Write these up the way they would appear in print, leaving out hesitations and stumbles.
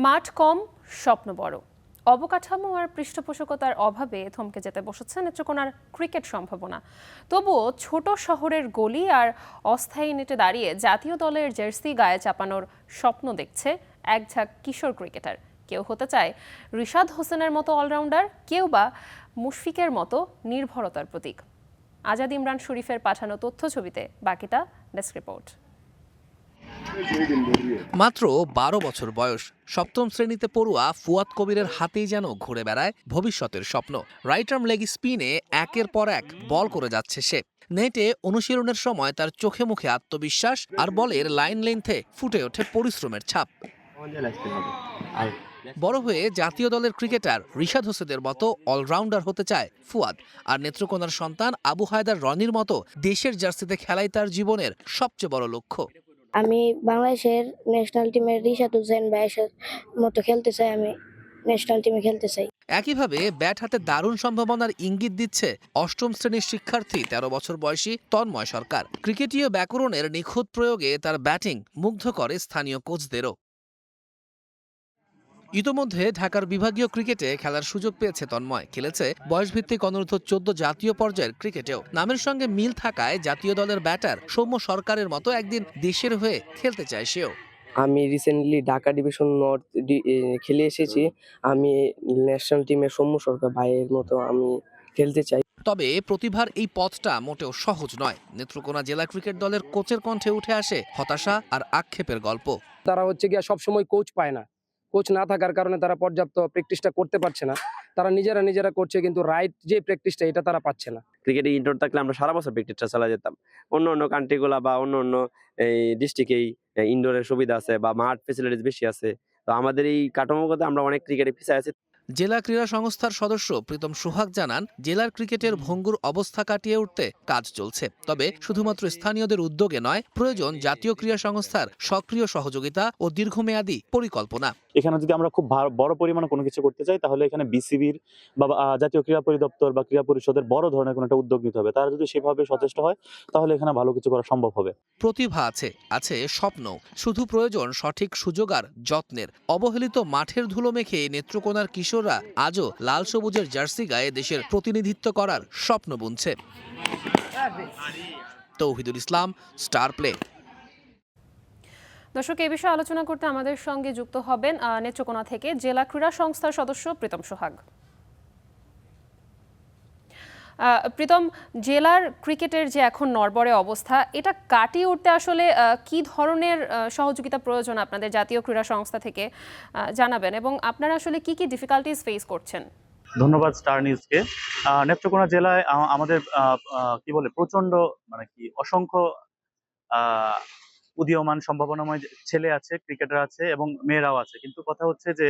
মাঠ কম, স্বপ্ন বড়। অবকাঠামো আর পৃষ্ঠপোষকতার অভাবে থমকে যেতে বসেছে নেত্রকোনার ক্রিকেট সম্ভাবনা। তবুও ছোট শহরের গলি আর অস্থায়ী নেটে দাঁড়িয়ে জাতীয় দলের জার্সি গায়ে চাপানোর স্বপ্ন দেখছে এক ঝাঁক কিশোর ক্রিকেটার। কেউ হতে চায় রিশাদ হোসেনের মতো অলরাউন্ডার, কেউ বা মুশফিকের মতো নির্ভরতার প্রতীক। আজাদ ইমরান শরীফের পাঠানো তথ্য ছবিতে বাকিটা ডেস্ক রিপোর্ট। মাত্র ১২ বছর বয়স, সপ্তম শ্রেণীতে পড়ুয়া ফুয়াদ কবিরের হাতেই যেন ঘুরে বেড়ায় ভবিষ্যতের স্বপ্ন। রাইট আর্ম লেগ স্পিনে একের পর এক বল করে যাচ্ছে সে। নেটে অনুশীলনের সময় তার চোখে মুখে আত্মবিশ্বাস, আর বলের লাইন লেন্থে ফুটে ওঠে পরিশ্রমের ছাপ। বড় হয়ে জাতীয় দলের ক্রিকেটার রিশাদ হোসেনের মতো অলরাউন্ডার হতে চায় ফুয়াদ। আর নেত্রকোনার সন্তান আবু হায়দার রনির মতো দেশের জার্সিতে খেলাই তার জীবনের সবচেয়ে বড় লক্ষ্য। আমি বাংলাদেশের ন্যাশনাল টিমের রিশাদ হোসেন ভাইয়ের মতো খেলতে চাই। আমি ন্যাশনাল টিমে খেলতে চাই। একইভাবে ব্যাট হাতে দারুণ সম্ভাবনার ইঙ্গিত দিচ্ছে অষ্টম শ্রেণীর শিক্ষার্থী ১৩ বছর বয়সী তন্ময় সরকার। ক্রিকেটীয় ব্যাকরণের নিখুঁত প্রয়োগে তার ব্যাটিং মুগ্ধ করে স্থানীয় কোচদেরও। ইতোমধ্যে ঢাকার বিভাগীয় ক্রিকেটে খেলার সুযোগ পেয়েছে তন্ময়। খেলেছে বয়সভিত্তিক অনূর্ধ্ব ১৪ জাতীয় পর্যায়ের ক্রিকেটেও। নামের সঙ্গে মিল থাকায় জাতীয় দলের ব্যাটার সৌম্য সরকারের মতো একদিন দেশের হয়ে খেলতে চায় সেও। আমি রিসেন্টলি ঢাকা ডিভিশন নর্থ খেলে এসেছি। আমি ন্যাশনাল টিমের সৌম্য সরকার ভাইয়ের মতো আমি খেলতে চাই। তবে প্রতিভার এই পথটা মোটেও সহজ নয়। নেত্রকোনা জেলা ক্রিকেট দলের কোচের কণ্ঠে উঠে আসে হতাশা আর আক্ষেপের গল্প। তারা গিয়া সবসময় কোচ পায় না। কোচ না থাকার কারণে তারা পর্যাপ্ত প্র্যাকটিসটা করতে পারছে না। তারা নিজেরা করছে, কিন্তু রাইট যে প্র্যাকটিসটা এটা তারা পাচ্ছে না। ক্রিকেটে ইনডোর থাকলে আমরা সারা বছর প্র্যাকটিসটা চালিয়ে যেতাম। অন্য কান্ট্রিগুলা বা অন্য এই ডিস্ট্রিক্টেই ইনডোরের সুবিধা আছে বা মাঠ ফ্যাসিলিটিস বেশি আছে। তো আমাদের এই কাঠামোগত আমরা অনেক ক্রিকেটে পিছিয়ে আছি। জেলা ক্রীড়া সংস্থার সদস্য প্রীতম সোহাগ জানান, জেলার ক্রিকেটের ভঙ্গুর অবস্থা কাটিয়ে উঠতে কাজ চলছে। তবে শুধুমাত্র স্থানীয়দের উদ্যোগে নয়, প্রয়োজন জাতীয় ক্রীড়া সংস্থার সক্রিয় সহযোগিতা ও দীর্ঘমেয়াদী পরিকল্পনা। এখানে যদি আমরা খুব বড় পরিমাণে কোনো কিছু করতে চাই, তাহলে এখানে বিসিবির বা জাতীয় ক্রীড়া পরিদপ্তর বা ক্রীড়া পরিষদের বড় ধরনের কোনো একটা উদ্যোগ নিতে হবে। তারা যদি সেভাবে সচেষ্ট হয়, তাহলে এখানে ভালো কিছু করা সম্ভব হবে। প্রতিভা আছে স্বপ্ন, শুধু প্রয়োজন সঠিক সুযোগ আর যত্নের। অবহেলিত মাঠের ধুলো মেখে নেত্রকোনার কিশোররা আজও লাল সবুজের জার্সি গায়ে দেশের প্রতিনিধিত্ব করার স্বপ্ন বুনছে। তৌহিদুল ইসলাম, স্টার প্লে। দর্শক, এই বিষয়ে আলোচনা করতে আমাদের সঙ্গে যুক্ত হবেন নেত্রকোনা থেকে জেলা ক্রীড়া সংস্থার সদস্য প্রীতম সোহাগ। প্রীতম, জেলার ক্রিকেটের যে এখন নড়বড়ে অবস্থা, এটা কাটিয়ে উঠতে আসলে কি ধরনের সহযোগিতা প্রয়োজন আপনাদের জাতীয় ক্রীড়া সংস্থা থেকে জানাবেন, এবং আপনারা আসলে কি ডিফিকাল্টিজ ফেস করছেন? ধন্যবাদ স্টার নিউজকে। নেত্রকোনা জেলায় আমাদের কি বলে প্রচন্ড অসংখ্য উদীয়মান সম্ভাবনাময় ছেলে আছে, ক্রিকেটার আছে এবং মেয়েরাও আছে। কিন্তু কথা হচ্ছে যে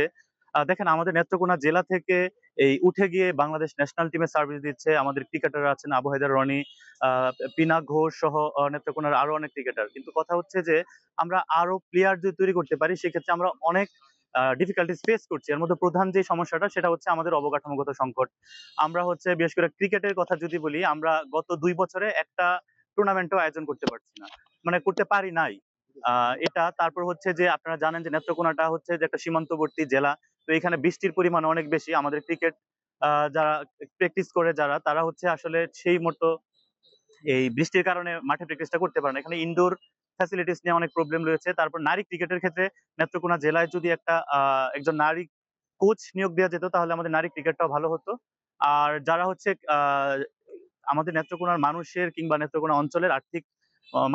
দেখেন, আমাদের নেত্রকোনা জেলা থেকে এই উঠে গিয়ে বাংলাদেশ ন্যাশনাল টিমে সার্ভিস দিচ্ছে আমাদের ক্রিকেটার আছেন আবু হায়দার রনি, পিনাক ঘোষ সহ নেত্রকোনার আরো অনেক ক্রিকেটার। কিন্তু কথা হচ্ছে যে আমরা আরো প্লেয়ার যদি তৈরি করতে পারি, সেক্ষেত্রে আমরা অনেক ডিফিকাল্টিস ফেস করছি। এর মধ্যে প্রধান যে সমস্যাটা, সেটা হচ্ছে আমাদের অবকাঠামোগত সংকট। আমরা বিশেষ করে ক্রিকেটের কথা যদি বলি, আমরা গত 2 বছরে একটা টুর্নামেন্টও আয়োজন করতে পারছি না, করতে পারি নাই। এটা তারপর হচ্ছে যে আপনারা জানেন যে নেত্রকোনাটা হচ্ছে যে একটা সীমান্তবর্তী জেলা। তো এখানে বৃষ্টির পরিমাণ অনেক বেশি। আমাদের ক্রিকেট যারা প্র্যাকটিস করে তারা আসলে সেই মতো এই বৃষ্টির কারণে মাঠে প্র্যাকটিসটা করতে পারে না। এখানে ইনডোর ফ্যাসিলিটিস নিয়ে অনেক প্রবলেম রয়েছে। তারপর নারী ক্রিকেটের ক্ষেত্রে নেত্রকোনা জেলায় যদি একজন নারী কোচ নিয়োগ দেওয়া যেত, তাহলে আমাদের নারী ক্রিকেটটাও ভালো হতো। আর যারা আমাদের নেত্রকোনার মানুষের কিংবা নেত্রকোনা অঞ্চলের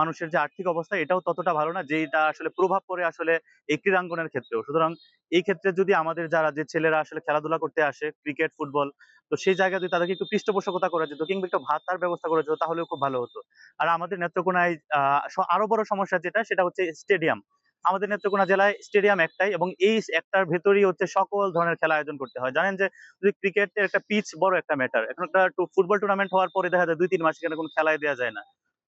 মানুষের যে আর্থিক অবস্থা, এটাও ততটা ভালো না, যেটা আসলে প্রভাব পড়ে এই ক্রীড়াঙ্গনের ক্ষেত্রেও। সুতরাং এই ক্ষেত্রে যদি আমাদের যে ছেলেরা খেলাধুলা করতে আসে, ক্রিকেট, ফুটবল, তো সেই জায়গায় যদি তাদেরকে একটু পৃষ্ঠপোষকতা করা যেত কিংবা একটু ভাতার ব্যবস্থা করা যেত, তাহলেও খুব ভালো হতো। আর আমাদের নেত্রকোনায় আরো বড় সমস্যা সেটা হচ্ছে স্টেডিয়াম। আমাদের নেত্রকোনা জেলায় স্টেডিয়াম একটাই, এবং এই একটার ভেতরেই সকল ধরনের খেলা আয়োজন করতে হয়। জানেন যে যদি ক্রিকেটের একটা পিচ বড় একটা ম্যাটার, এখন একটা ফুটবল টুর্নামেন্ট হওয়ার পরে দেখা যায় 2-3 মাস সেখানে কোনো খেলাই দেওয়া যায় না।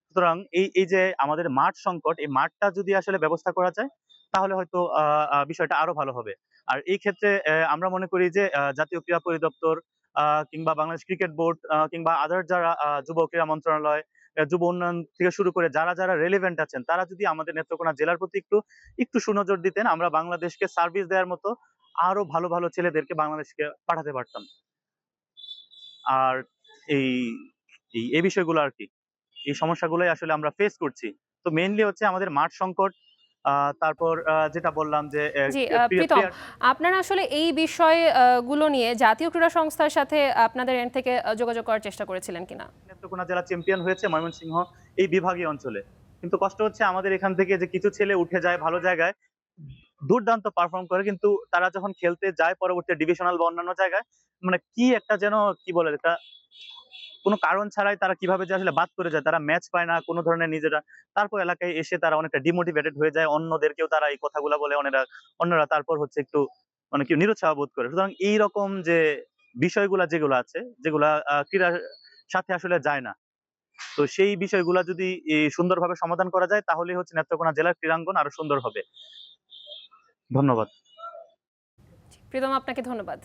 সুতরাং এই যে আমাদের মাঠ সংকট, এই মাঠটা যদি ব্যবস্থা করা যায়, তাহলে হয়তো বিষয়টা আরো ভালো হবে। আর এই ক্ষেত্রে আমরা মনে করি যে জাতীয় ক্রীড়া পরিদপ্তর কিংবা বাংলাদেশ ক্রিকেট বোর্ড কিংবা আদার যারা যুব ক্রীড়া মন্ত্রণালয় যুব উন্নয়ন থেকে শুরু করে যারা যারা রেলিভেন্ট আছেন তারা যদি আমাদের নেত্রকোনা জেলার প্রতি একটু একটু সুনজর দিতেন, আমরা বাংলাদেশকে সার্ভিস দেওয়ার মতো আরো ভালো ভালো ছেলেদেরকে বাংলাদেশকে পাঠাতে পারতাম। আর এই এই বিষয়গুলো আর কি, এই সমস্যাগুলোই আসলে আমরা ফেস করছি। তো মেইনলি হচ্ছে আমাদের মাঠ সংকট, তারপর যেটা বললাম যে জি প্রীতম, আপনারা আসলে এই বিষয় গুলো নিয়ে জাতীয় ক্রীড়া সংস্থার সাথে আপনাদের এন্ড থেকে যোগাযোগ করার চেষ্টা করেছিলেন কিনা? নেত্রকোনা জেলা চ্যাম্পিয়ন হয়েছে ময়মনসিংহ এই বিভাগীয় অঞ্চলে, কিন্তু কষ্ট হচ্ছে আমাদের এখান থেকে যে কিছু ছেলে উঠে যায় ভালো জায়গায়, দুর্দান্ত পারফর্ম করে, কিন্তু তারা যখন খেলতে যায় পরবর্তী ডিভিশনাল বা অন্যান্য জায়গায়, মানে কি একটা যেন কি বলে এটা, কোনো কারণ ছাড়াই তারা কিভাবে যে আসলে বাদ করে যায়, তারা ম্যাচ পায় না কোনো ধরনের নিজেরা, তারপর এলাকায় এসে তারা অনেকটা ডিমোটিভেটেড হয়ে যায়, অন্যদেরকেও তারা এই কথাগুলা বলে, অন্যরা তারপর হচ্ছে একটু মানে কি নিরুৎসাহ বোধ করে। সুতরাং এইরকম যে বিষয়গুলা যেগুলো আছে, যেগুলা ক্রীড়ার সাথে আসলে যায় না, তো সেই বিষয়গুলা যদি সুন্দরভাবে সমাধান করা যায় তাহলে হচ্ছে নেত্রকোনা জেলার ক্রীড়াঙ্গন আরো সুন্দর হবে। ধন্যবাদ। প্রীতম, আপনাকে ধন্যবাদ।